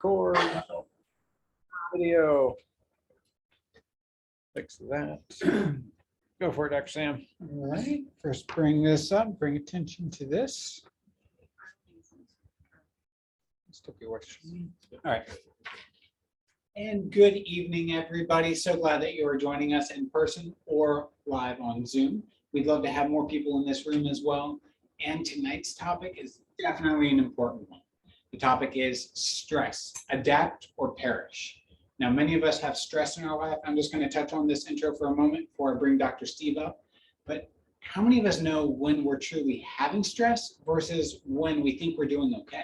record video. Fix that. Go for it, Dr. Sam. All right, first bring this up, bring attention to this. Still be watching. All right. And good evening, everybody. So glad that you are joining us in person or live on Zoom. We'd love to have more people in this room as well. And tonight's topic is definitely an important one. The topic is stress, adapt or perish. Now, many of us have stress in our life. I'm just going to touch on this intro for a moment before I bring Dr. Steve up. But how many of us know when we're truly having stress versus when we think we're doing okay?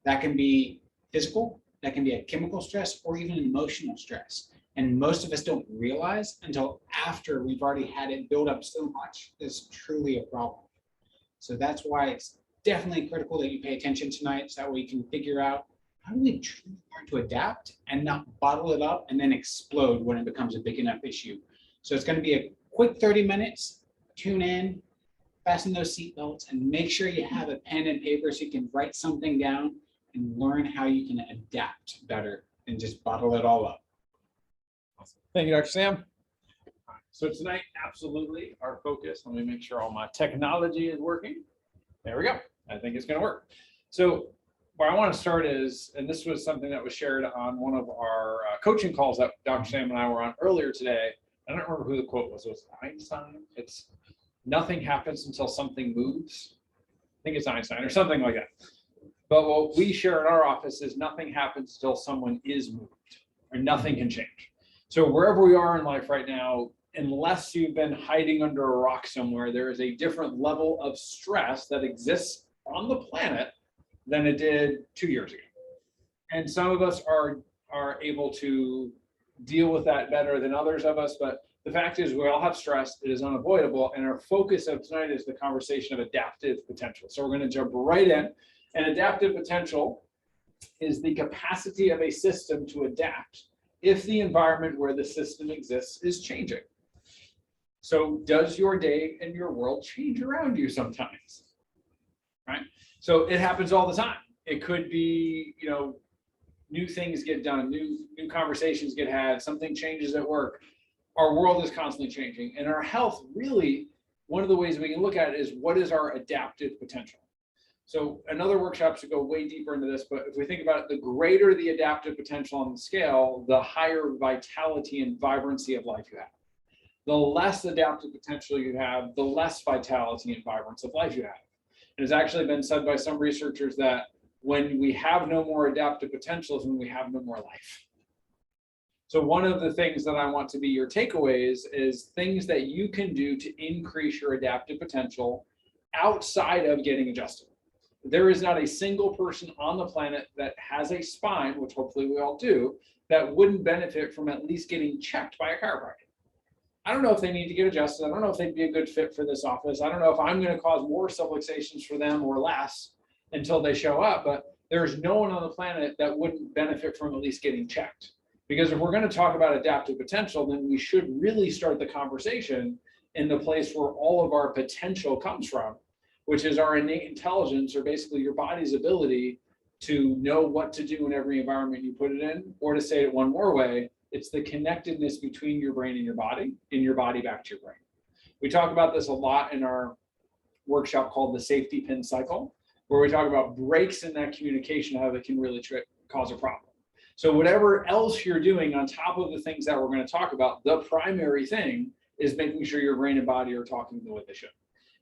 That can be physical, that can be a chemical stress, or even emotional stress. And most of us don't realize until after we've already had it build up so much, it's truly a problem. So that's why it's definitely critical that you pay attention tonight, so that way you can figure out how do we truly learn to adapt and not bottle it up and then explode when it becomes a big enough issue. So it's going to be a quick 30 minutes. Tune in, fasten those seatbelts, and make sure you have a pen and paper so you can write something down and learn how you can adapt better and just bottle it all up. Awesome. Thank you, Dr. Sam. So tonight, absolutely, our focus, let me make sure all my technology is working. There we go. I think it's going to work. So where I want to start is, and this was something that was shared on one of our coaching calls that Dr. Sam and I were on earlier today. I don't remember who the quote was. It was Einstein. It's nothing happens until something moves. I think it's Einstein or something like that. But what we share in our office is nothing happens until someone is moved, or nothing can change. So wherever we are in life right now, unless you've been hiding under a rock somewhere, there is a different level of stress that exists on the planet than it did 2 years ago. And some of us are able to deal with that better than others of us, but the fact is we all have stress. It is unavoidable. And our focus of tonight is the conversation of adaptive potential. So we're going to jump right in. And adaptive potential is the capacity of a system to adapt if the environment where the system exists is changing. So does your day and your world change around you sometimes? Right? So it happens all the time. It could be, new things get done, new conversations get had, something changes at work. Our world is constantly changing. And our health, really, one of the ways we can look at it is what is our adaptive potential? So another workshop should go way deeper into this, but if we think about it, the greater the adaptive potential on the scale, the higher vitality and vibrancy of life you have. The less adaptive potential you have, the less vitality and vibrance of life you have. It has actually been said by some researchers that when we have no more adaptive potential is when we have no more life. So one of the things that I want to be your takeaways is things that you can do to increase your adaptive potential outside of getting adjusted. There is not a single person on the planet that has a spine, which hopefully we all do, that wouldn't benefit from at least getting checked by a chiropractor. I don't know if they need to get adjusted. I don't know if they'd be a good fit for this office. I don't know if I'm going to cause more subluxations for them or less until they show up, but there's no one on the planet that wouldn't benefit from at least getting checked. Because if we're going to talk about adaptive potential, then we should really start the conversation in the place where all of our potential comes from, which is our innate intelligence, or basically your body's ability to know what to do in every environment you put it in, or to say it one more way, it's the connectedness between your brain and your body back to your brain. We talk about this a lot in our workshop called the safety pin cycle, where we talk about breaks in that communication, how they can really cause a problem. So whatever else you're doing on top of the things that we're going to talk about, the primary thing is making sure your brain and body are talking the way they should.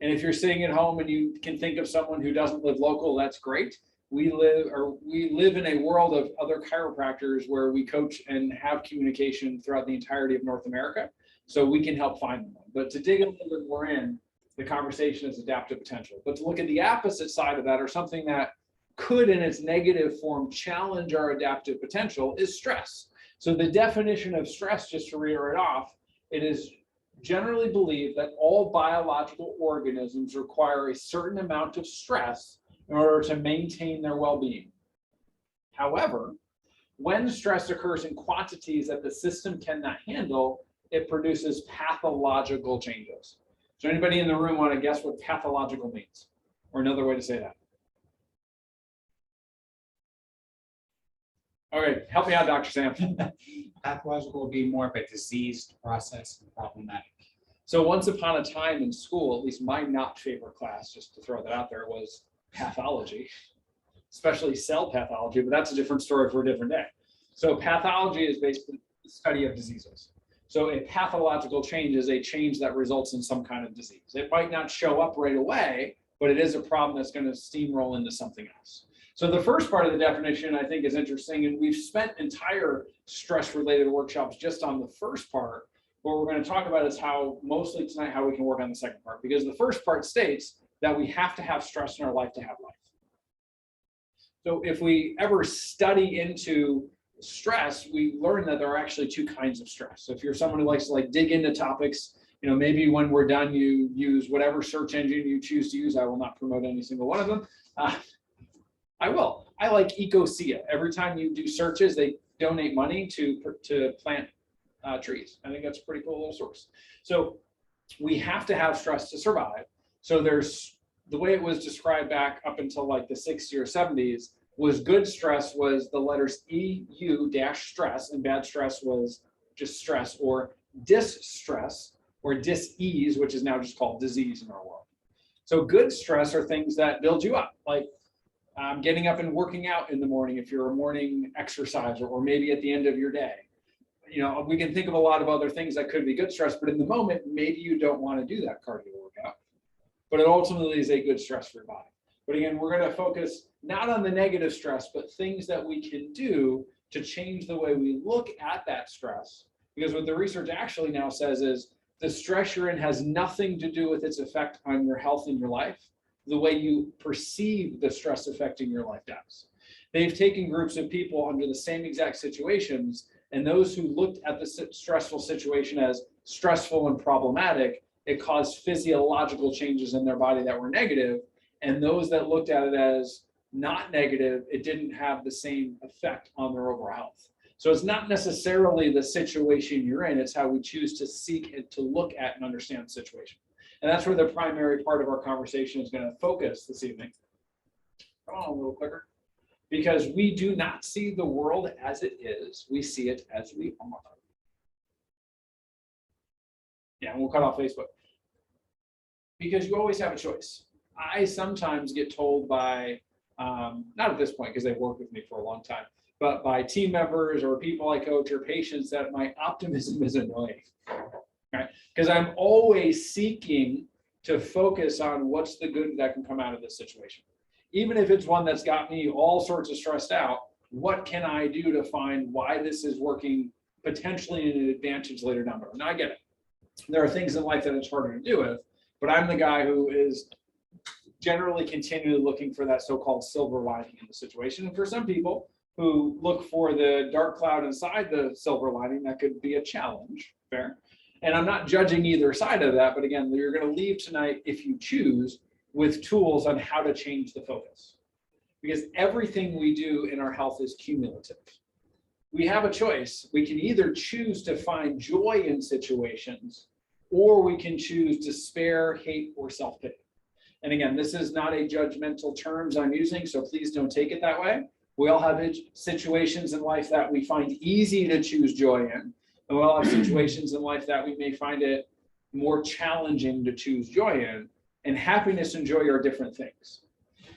And if you're sitting at home and you can think of someone who doesn't live local, that's great. We live in a world of other chiropractors where we coach and have communication throughout the entirety of North America, so we can help find them. But to dig a little bit more in, the conversation is adaptive potential. But to look at the opposite side of that, or something that could in its negative form challenge our adaptive potential, is stress. So the definition of stress, just to reiterate off, it is generally believed that all biological organisms require a certain amount of stress in order to maintain their well-being. However, when stress occurs in quantities that the system cannot handle, it produces pathological changes. So anybody in the room want to guess what pathological means? Or another way to say that? Okay, help me out, Dr. Sam. Pathological would be more of a diseased process and problematic. So once upon a time in school, at least my not favorite class, just to throw that out there, was pathology, especially cell pathology, but that's a different story for a different day. So pathology is basically the study of diseases. So a pathological change is a change that results in some kind of disease. It might not show up right away, but it is a problem that's going to steamroll into something else. So the first part of the definition I think is interesting, and we've spent entire stress-related workshops just on the first part. What we're going to talk about is how, mostly tonight, how we can work on the second part, because the first part states that we have to have stress in our life to have life. So if we ever study into stress, we learn that there are actually two kinds of stress. So if you're someone who likes to like dig into topics, you know, maybe when we're done, you use whatever search engine you choose to use. I will not promote any single one of them. I will. I like Ecosia. Every time you do searches, they donate money to plant trees. I think that's a pretty cool little source. So we have to have stress to survive. So there's the way it was described back up until like the 60s or 70s was good stress was the letters EU dash stress, and bad stress was just stress, or distress or dis-ease, which is now just called disease in our world. So good stress are things that build you up, like getting up and working out in the morning if you're a morning exerciser, or maybe at the end of your day. You know, we can think of a lot of other things that could be good stress, but in the moment, maybe you don't want to do that cardio workout, but it ultimately is a good stress for your body. But again, we're going to focus not on the negative stress, but things that we can do to change the way we look at that stress. Because what the research actually now says is the stress you're in has nothing to do with its effect on your health in your life. The way you perceive the stress affecting your life does. They've taken groups of people under the same exact situations, and those who looked at the stressful situation as stressful and problematic, it caused physiological changes in their body that were negative. And those that looked at it as not negative, it didn't have the same effect on their overall health. So it's not necessarily the situation you're in, it's how we choose to seek and to look at and understand the situation. And that's where the primary part of our conversation is going to focus this evening. Come on, a little quicker. Because we do not see the world as it is, we see it as we are. Yeah, and we'll cut off Facebook. Because you always have a choice. I sometimes get told by, not at this point because they've worked with me for a long time, but by team members or people I coach or patients that my optimism is annoying. Right? Because I'm always seeking to focus on what's the good that can come out of this situation. Even if it's one that's got me all sorts of stressed out, what can I do to find why this is working potentially in an advantage later down the road? Now I get it. There are things in life that it's harder to do with, but I'm the guy who is generally continually looking for that so-called silver lining in the situation. And for some people who look for the dark cloud inside the silver lining, that could be a challenge. Fair. And I'm not judging either side of that, but again, you're going to leave tonight, if you choose, with tools on how to change the focus. Because everything we do in our health is cumulative. We have a choice. We can either choose to find joy in situations, or we can choose despair, hate, or self-pity. And again, this is not a judgmental terms I'm using, so please don't take it that way. We all have situations in life that we find easy to choose joy in. And we all have situations in life that we may find it more challenging to choose joy in. And happiness and joy are different things.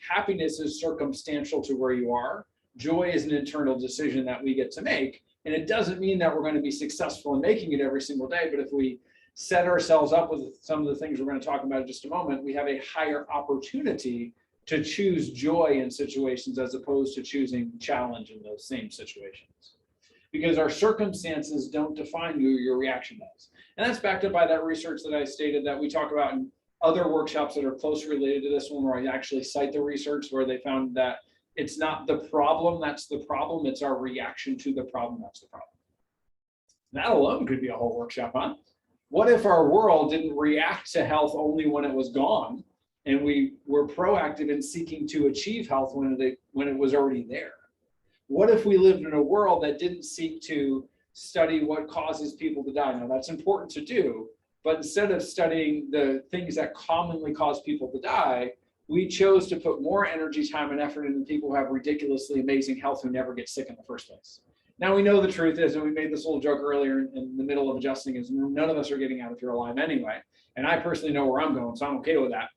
Happiness is circumstantial to where you are. Joy is an internal decision that we get to make. And it doesn't mean that we're going to be successful in making it every single day. But if we set ourselves up with some of the things we're going to talk about in just a moment, we have a higher opportunity to choose joy in situations as opposed to choosing challenge in those same situations. Because our circumstances don't define who your reaction does. And that's backed up by that research that I stated that we talk about in other workshops that are closely related to this one, where I actually cite the research where they found that it's not the problem that's the problem, it's our reaction to the problem that's the problem. That alone could be a whole workshop, huh? What if our world didn't react to health only when it was gone, and we were proactive in seeking to achieve health when it was already there? What if we lived in a world that didn't seek to study what causes people to die? Now, that's important to do, but instead of studying the things that commonly cause people to die, we chose to put more energy, time, and effort into people who have ridiculously amazing health who never get sick in the first place. Now we know the truth is, and we made this little joke earlier in the middle of adjusting, is none of us are getting out if you're alive anyway. And I personally know where I'm going, so I'm okay with that.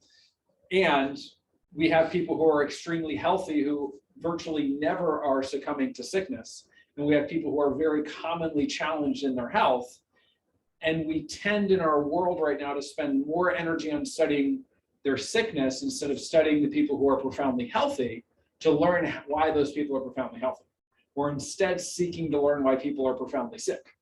And we have people who are extremely healthy who virtually never are succumbing to sickness. And we have people who are very commonly challenged in their health. And we tend in our world right now to spend more energy on studying their sickness instead of studying the people who are profoundly healthy to learn why those people are profoundly healthy. We're instead seeking to learn why people are profoundly sick.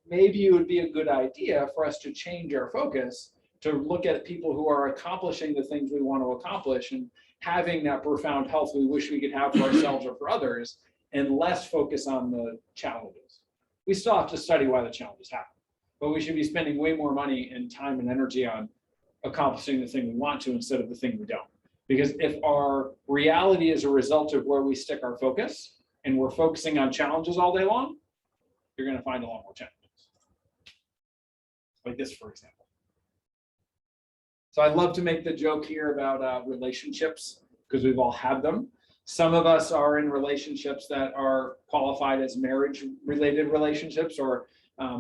Maybe it would be a good idea for us to change our focus to look at people who are accomplishing the things we want to accomplish and having that profound health we wish we could have for ourselves or for others, and less focus on the challenges. We still have to study why the challenges happen, but we should be spending way more money and time and energy on accomplishing the thing we want to instead of the thing we don't. Because if our reality is a result of where we stick our focus and we're focusing on challenges all day long, you're going to find a lot more challenges. Like this, for example. So I love to make the joke here about relationships because we've all had them. Some of us are in relationships that are qualified as marriage-related relationships or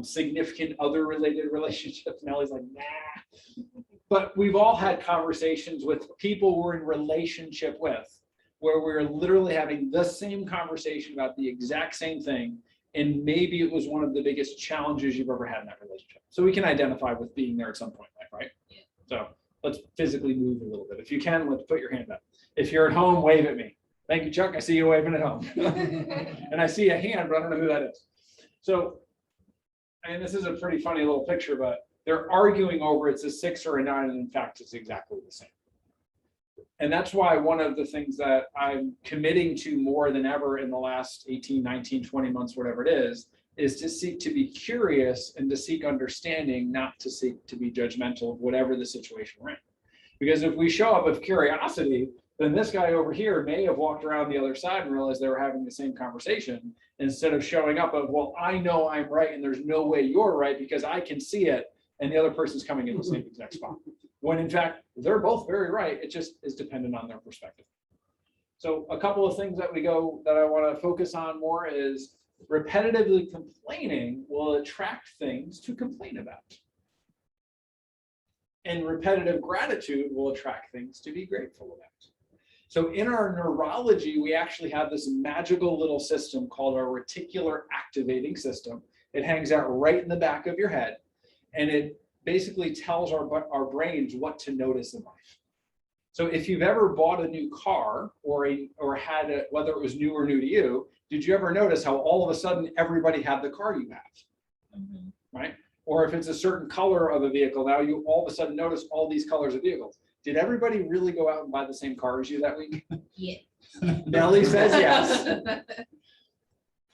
significant other-related relationships. Nellie's like, nah. But we've all had conversations with people we're in relationship with where we're literally having the same conversation about the exact same thing. And maybe it was one of the biggest challenges you've ever had in that relationship. So we can identify with being there at some point in life, right? Yeah. So let's physically move a little bit. If you can, let's put your hand up. If you're at home, wave at me. Thank you, Chuck. I see you waving at home. And I see a hand, but I don't know who that is. So, and this is a pretty funny little picture, but they're arguing over it's a 6 or a 9, and in fact, it's exactly the same. And that's why one of the things that I'm committing to more than ever in the last 18, 19, 20 months, whatever it is to seek to be curious and to seek understanding, not to seek to be judgmental of whatever the situation we're in. Because if we show up with curiosity, then this guy over here may have walked around the other side and realized they were having the same conversation instead of showing up of, well, I know I'm right and there's no way you're right because I can see it and the other person's coming in the same exact spot. When in fact, they're both very right. It just is dependent on their perspective. So a couple of things that I want to focus on more is repetitively complaining will attract things to complain about. And repetitive gratitude will attract things to be grateful about. So in our neurology, we actually have this magical little system called our reticular activating system. It hangs out right in the back of your head, and it basically tells our brains what to notice in life. So if you've ever bought a new car or had a, whether it was new or new to you, did you ever notice how all of a sudden everybody had the car you have, right? Or if it's a certain color of a vehicle, now you all of a sudden notice all these colors of vehicles. Did everybody really go out and buy the same car as you that week? Yeah. Nellie says yes.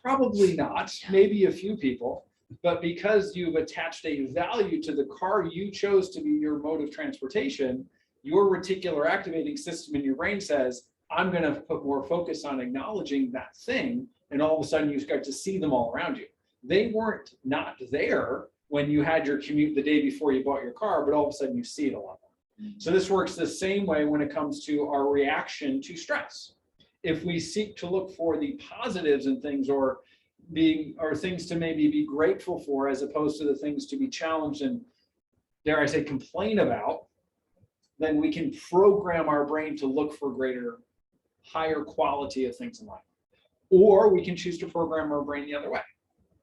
Probably not, maybe a few people, but because you've attached a value to the car you chose to be your mode of transportation, your reticular activating system in your brain says, I'm going to put more focus on acknowledging that thing, and all of a sudden you start to see them all around you. They weren't not there when you had your commute the day before you bought your car, but all of a sudden you see it a lot more. So this works the same way when it comes to our reaction to stress. If we seek to look for the positives in things or things to maybe be grateful for, as opposed to the things to be challenged and, dare I say, complain about, then we can program our brain to look for greater, higher quality of things in life. Or we can choose to program our brain the other way.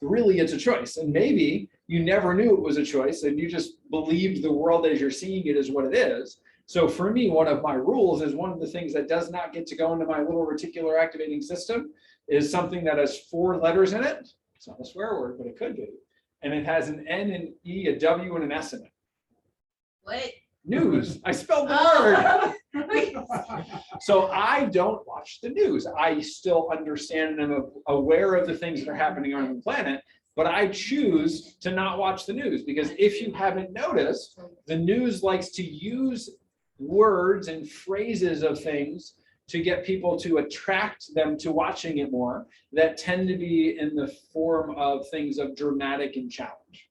Really, it's a choice. And maybe you never knew it was a choice and you just believed the world as you're seeing it is what it is. So for me, one of my rules is one of the things that does not get to go into my little reticular activating system is something that has 4 letters in it. It's not a swear word, but it could be. And it has an N, an E, a W, and an S in it. What? News. I spelled the word. So I don't watch the news. I still understand and am aware of the things that are happening on the planet, but I choose to not watch the news because if you haven't noticed, the news likes to use words and phrases of things to get people to attract them to watching it more that tend to be in the form of things of dramatic and challenge.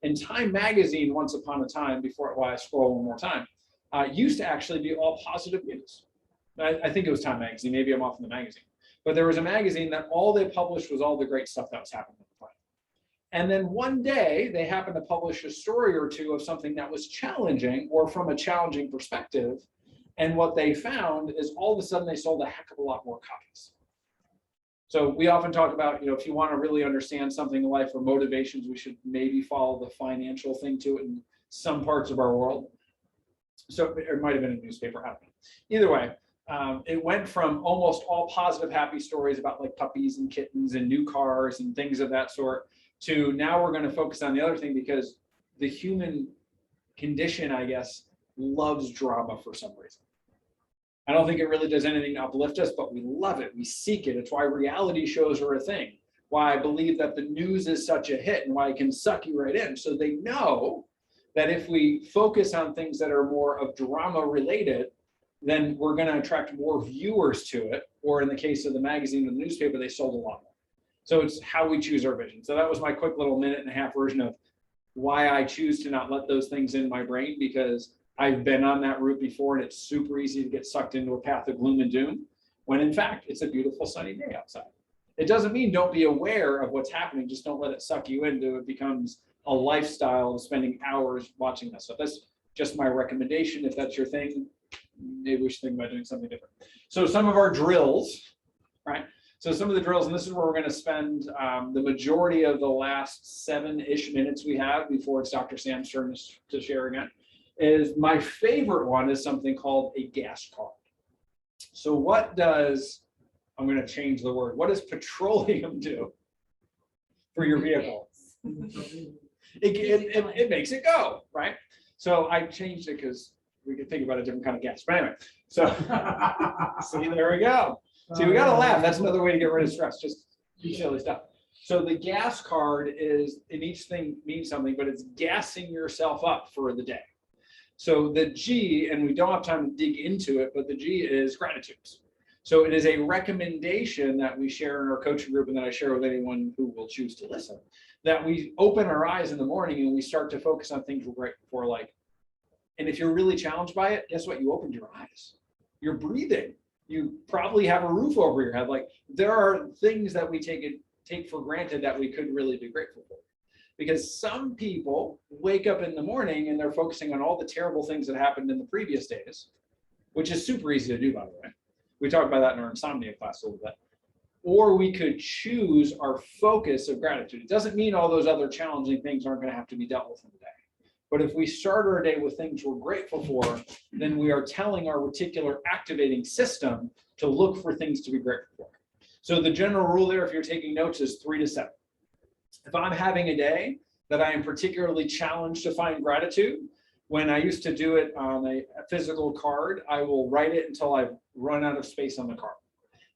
In Time magazine, once upon a time, before I scroll one more time, used to actually be all positive news. I think it was Time Magazine. Maybe I'm off in the magazine. But there was a magazine that all they published was all the great stuff that was happening on the planet. And then one day they happened to publish a story or two of something that was challenging or from a challenging perspective. And what they found is all of a sudden they sold a heck of a lot more copies. So we often talk about, if you want to really understand something in life or motivations, we should maybe follow the financial thing to it in some parts of our world. So it might have been a newspaper, I don't know. Either way, it went from almost all positive, happy stories about like puppies and kittens and new cars and things of that sort to now we're going to focus on the other thing because the human condition, I guess, loves drama for some reason. I don't think it really does anything to uplift us, but we love it. We seek it. It's why reality shows are a thing. Why I believe that the news is such a hit and why it can suck you right in. So they know that if we focus on things that are more of drama related, then we're going to attract more viewers to it. Or in the case of the magazine or the newspaper, they sold a lot more. So it's how we choose our vision. So that was my quick little minute-and-a-half version of why I choose to not let those things in my brain, because I've been on that route before and it's super easy to get sucked into a path of gloom and doom when in fact it's a beautiful sunny day outside. It doesn't mean don't be aware of what's happening, just don't let it suck you into it becomes a lifestyle of spending hours watching this. So that's just my recommendation. If that's your thing, maybe we should think about doing something different. So some of our drills, right? So some of the drills, and this is where we're going to spend the majority of the last 7-ish minutes we have before it's Dr. Sam's turn to share again. Is my favorite one is something called a gas card. So what does, I'm going to change the word, what does petroleum do for your vehicle? It makes it go, right? So I changed it because we could think about a different kind of gas. But anyway, so see, there we go. See, we got to laugh. That's another way to get rid of stress, just do silly stuff. So the gas card is, and each thing means something, but it's gassing yourself up for the day. So the G, and we don't have time to dig into it, but the G is gratitudes. So it is a recommendation that we share in our coaching group and that I share with anyone who will choose to listen, that we open our eyes in the morning and we start to focus on things we're grateful for. Like, and if you're really challenged by it, guess what? You opened your eyes. You're breathing. You probably have a roof over your head. Like there are things that we take for granted that we could really be grateful for. Because some people wake up in the morning and they're focusing on all the terrible things that happened in the previous days, which is super easy to do, by the way. We talked about that in our insomnia class a little bit. Or we could choose our focus of gratitude. It doesn't mean all those other challenging things aren't going to have to be dealt with in the day. But if we start our day with things we're grateful for, then we are telling our reticular activating system to look for things to be grateful for. So the general rule there, if you're taking notes, is 3 to 7. If I'm having a day that I am particularly challenged to find gratitude, when I used to do it on a physical card, I will write it until I've run out of space on the card.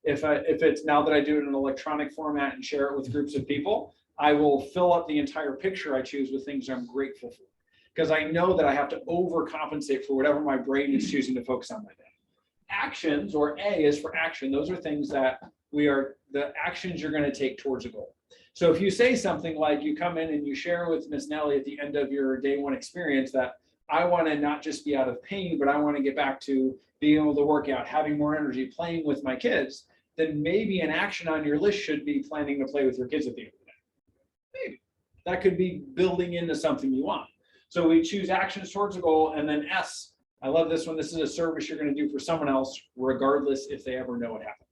If it's now that I do it in an electronic format and share it with groups of people, I will fill up the entire picture I choose with things I'm grateful for. Because I know that I have to overcompensate for whatever my brain is choosing to focus on that day. Actions, or A is for action, those are things that the actions you're going to take towards a goal. So if you say something like you come in and you share with Miss Nellie at the end of your day one experience that I want to not just be out of pain, but I want to get back to being able to work out, having more energy, playing with my kids, then maybe an action on your list should be planning to play with your kids at the end of the day. Maybe. That could be building into something you want. So we choose actions towards a goal, and then S, I love this one. This is a service you're going to do for someone else, regardless if they ever know what happened.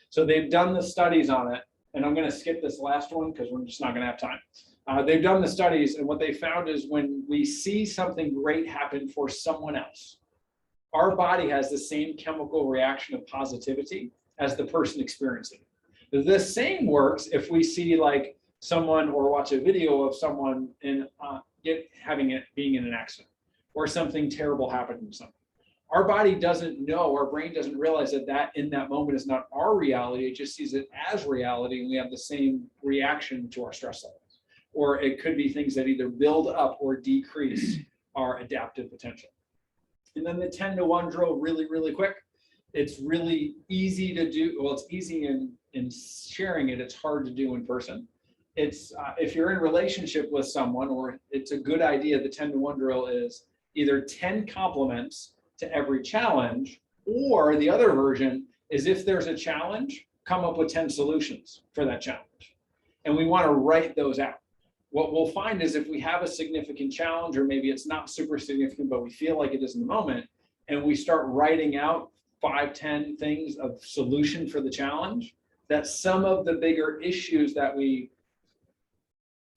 So they've done the studies on it, and I'm going to skip this last one because we're just not going to have time. They've done the studies, and what they found is when we see something great happen for someone else, our body has the same chemical reaction of positivity as the person experiencing it. The same works if we see like someone or watch a video of someone in being in an accident or something terrible happened to someone. Our body doesn't know, our brain doesn't realize that in that moment is not our reality. It just sees it as reality, and we have the same reaction to our stress levels. Or it could be things that either build up or decrease our adaptive potential. And then the 10 to 1 drill, really, really quick. It's really easy to do. Well, it's easy in sharing it. It's hard to do in person. It's if you're in a relationship with someone, or it's a good idea, the 10 to 1 drill is either 10 compliments to every challenge. Or the other version is, if there's a challenge, come up with 10 solutions for that challenge. And we want to write those out. What we'll find is, if we have a significant challenge, or maybe it's not super significant, but we feel like it is in the moment, and we start writing out 5, 10 things of solution for the challenge, that some of the bigger issues that we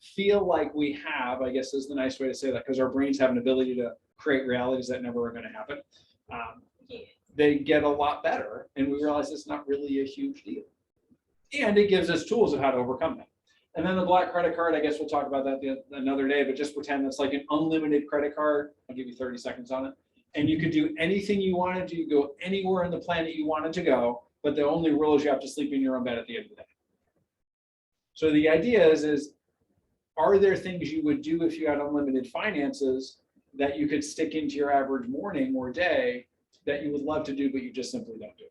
feel like we have, I guess is the nice way to say that, because our brains have an ability to create realities that never are going to happen. They get a lot better, and we realize it's not really a huge deal. And it gives us tools of how to overcome that. And then the black credit card, I guess we'll talk about that another day, but just pretend it's like an unlimited credit card. I'll give you 30 seconds on it. And you could do anything you wanted to, go anywhere on the planet you wanted to go, but the only rule is you have to sleep in your own bed at the end of the day. So the idea is are there things you would do if you had unlimited finances that you could stick into your average morning or day that you would love to do, but you just simply don't do?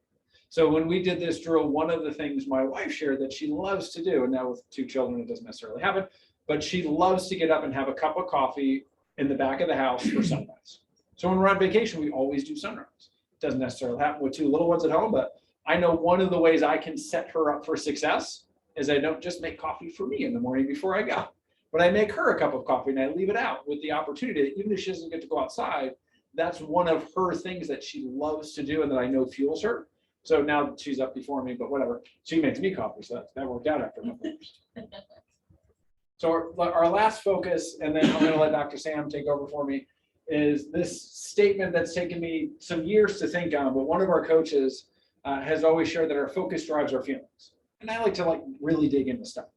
So when we did this drill, one of the things my wife shared that she loves to do, and now with 2 children, it doesn't necessarily happen, but she loves to get up and have a cup of coffee in the back of the house for sunrise. So when we're on vacation, we always do sunrise. It doesn't necessarily happen with 2 little ones at home, but I know one of the ways I can set her up for success is I don't just make coffee for me in the morning before I go, but I make her a cup of coffee and I leave it out with the opportunity that even if she doesn't get to go outside, that's one of her things that she loves to do and that I know fuels her. So now she's up before me, but whatever. She makes me coffee, so that worked out after a couple years. So our last focus, and then I'm going to let Dr. Sam take over for me, is this statement that's taken me some years to think on, but one of our coaches has always shared that our focus drives our feelings. And I like to really dig into stuff.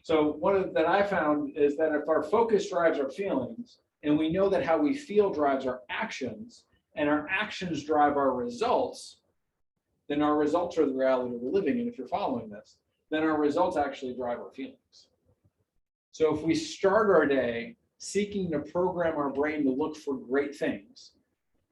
So one that I found is that if our focus drives our feelings, and we know that how we feel drives our actions, and our actions drive our results, then our results are the reality we're living in. If you're following this, then our results actually drive our feelings. So if we start our day seeking to program our brain to look for great things,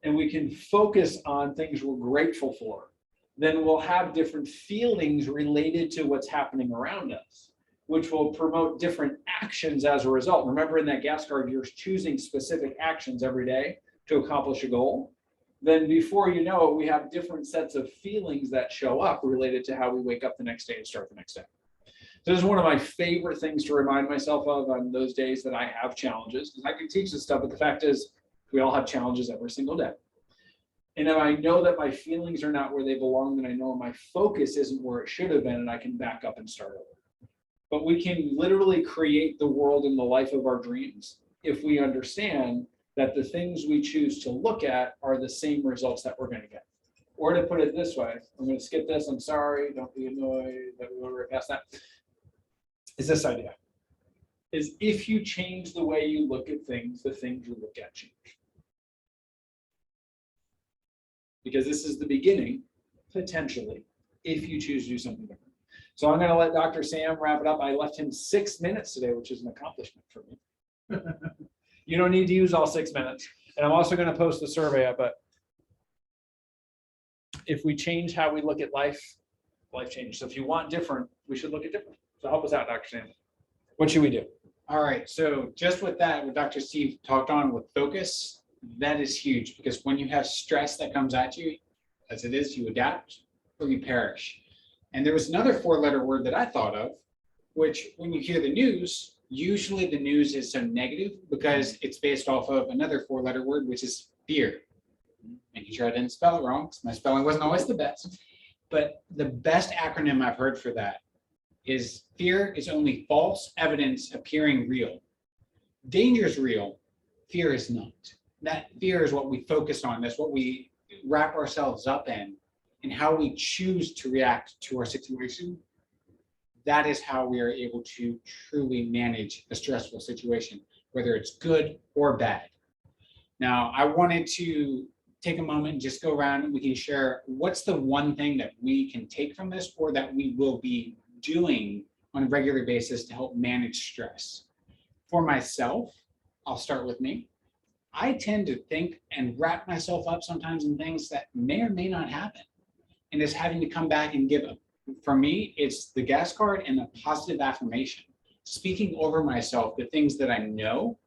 and we can focus on things we're grateful for, then we'll have different feelings related to what's happening around us, which will promote different actions as a result. Remember, in that gas card, you're choosing specific actions every day to accomplish a goal. Then before you know it, we have different sets of feelings that show up related to how we wake up the next day and start the next day. So this is one of my favorite things to remind myself of on those days that I have challenges, because I can teach this stuff, but the fact is we all have challenges every single day. And if I know that my feelings are not where they belong, then I know my focus isn't where it should have been, and I can back up and start over. But we can literally create the world and the life of our dreams if we understand that the things we choose to look at are the same results that we're going to get. Or to put it this way, I'm going to skip this, I'm sorry, don't be annoyed that we went right past that, is this idea. Is if you change the way you look at things, the things you look at change. Because this is the beginning, potentially, if you choose to do something different. So I'm going to let Dr. Sam wrap it up. I left him 6 minutes today, which is an accomplishment for me. You don't need to use all 6 minutes. And I'm also going to post the survey up, but if we change how we look at life, life changes. So if you want different, we should look at different. So help us out, Dr. Sam. What should we do? All right, so just with that, what Dr. Steve talked on with focus, that is huge, because when you have stress that comes at you, as it is, you adapt or you perish. And there was another 4-letter word that I thought of, which when you hear the news, usually the news is so negative because it's based off of another 4-letter word, which is fear. Making sure I didn't spell it wrong, because my spelling wasn't always the best. But the best acronym I've heard for that is fear is only false evidence appearing real. Danger is real, fear is not. That fear is what we focus on. That's what we wrap ourselves up in, and how we choose to react to our situation. That is how we are able to truly manage a stressful situation, whether it's good or bad. Now, I wanted to take a moment and just go around and we can share what's the one thing that we can take from this, or that we will be doing on a regular basis to help manage stress. For myself, I'll start with me. I tend to think and wrap myself up sometimes in things that may or may not happen. And it's having to come back and give up. For me, it's the gas card and a positive affirmation. Speaking over myself, the things that I know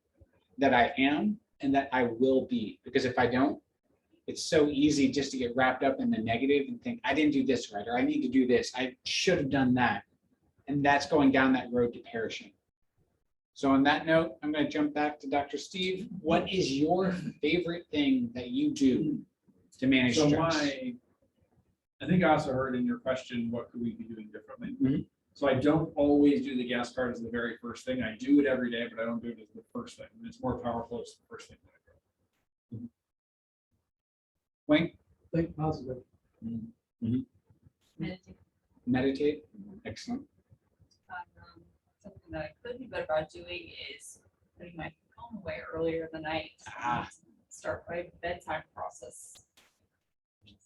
that I am and that I will be. Because if I don't, It's so easy just to get wrapped up in the negative and think, I didn't do this right, or I need to do this. I should have done that. And that's going down that road to perishing. So on that note, I'm going to jump back to Dr. Steve. What is your favorite thing that you do to manage So stress? I think I also heard in your question, what could we be doing differently? Mhm. So I don't always do the gas card as the very first thing. I do it every day, but I don't do it as the first thing. It's more powerful as the first thing that I do. Wayne? Think positive. Meditate. Meditate? Excellent. Something that I could be better about doing is putting my phone away earlier in the night. Ah. Start my bedtime process.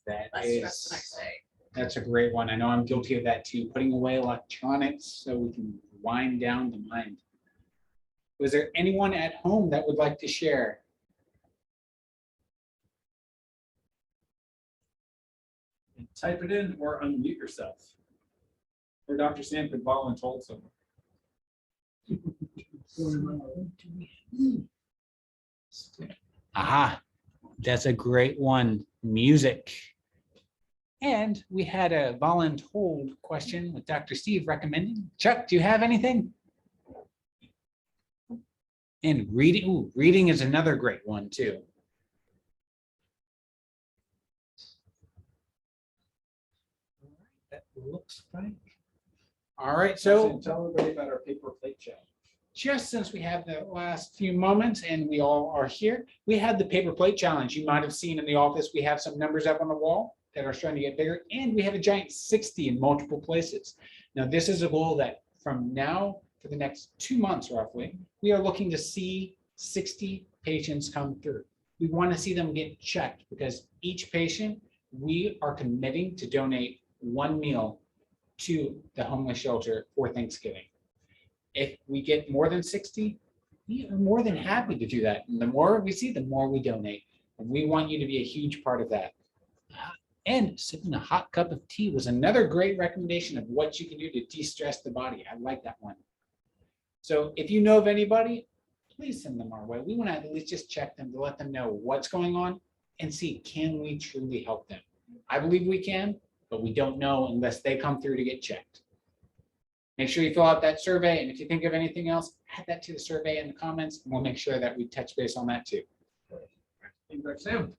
That Less stress the next is, day. that's a great one. I know I'm guilty of that too, putting away electronics so we can wind down the mind. Was there anyone at home that would like to share? And type it in or unmute yourself. Or Dr. Sam could volunteer someone. Aha, that's a great one. Music. And we had a voluntold question with Dr. Steve recommending. Chuck, do you have anything? And reading, ooh, reading is another great one too. That looks like. All right, so Tell everybody about our paper plate challenge. just since we have the last few moments and we all are here, we had the paper plate challenge. You might have seen in the office, we have some numbers up on the wall that are starting to get bigger, and we have a giant 60 in multiple places. Now, this is a goal that from now for the next 2 months roughly, we are looking to see 60 patients come through. We want to see them get checked because each patient, we are committing to donate 1 meal to the homeless shelter for Thanksgiving. If we get more than 60, we are more than happy to do that. And the more we see, the more we donate. And we want you to be a huge part of that. And sipping a hot cup of tea was another great recommendation of what you can do to de-stress the body. I like that one. So if you know of anybody, please send them our way. We want to at least just check them to let them know what's going on and see, can we truly help them? I believe we can, but we don't know unless they come through to get checked. Make sure you fill out that survey, and if you think of anything else, add that to the survey in the comments, and we'll make sure that we touch base on that too. Thank you, Dr. Sam.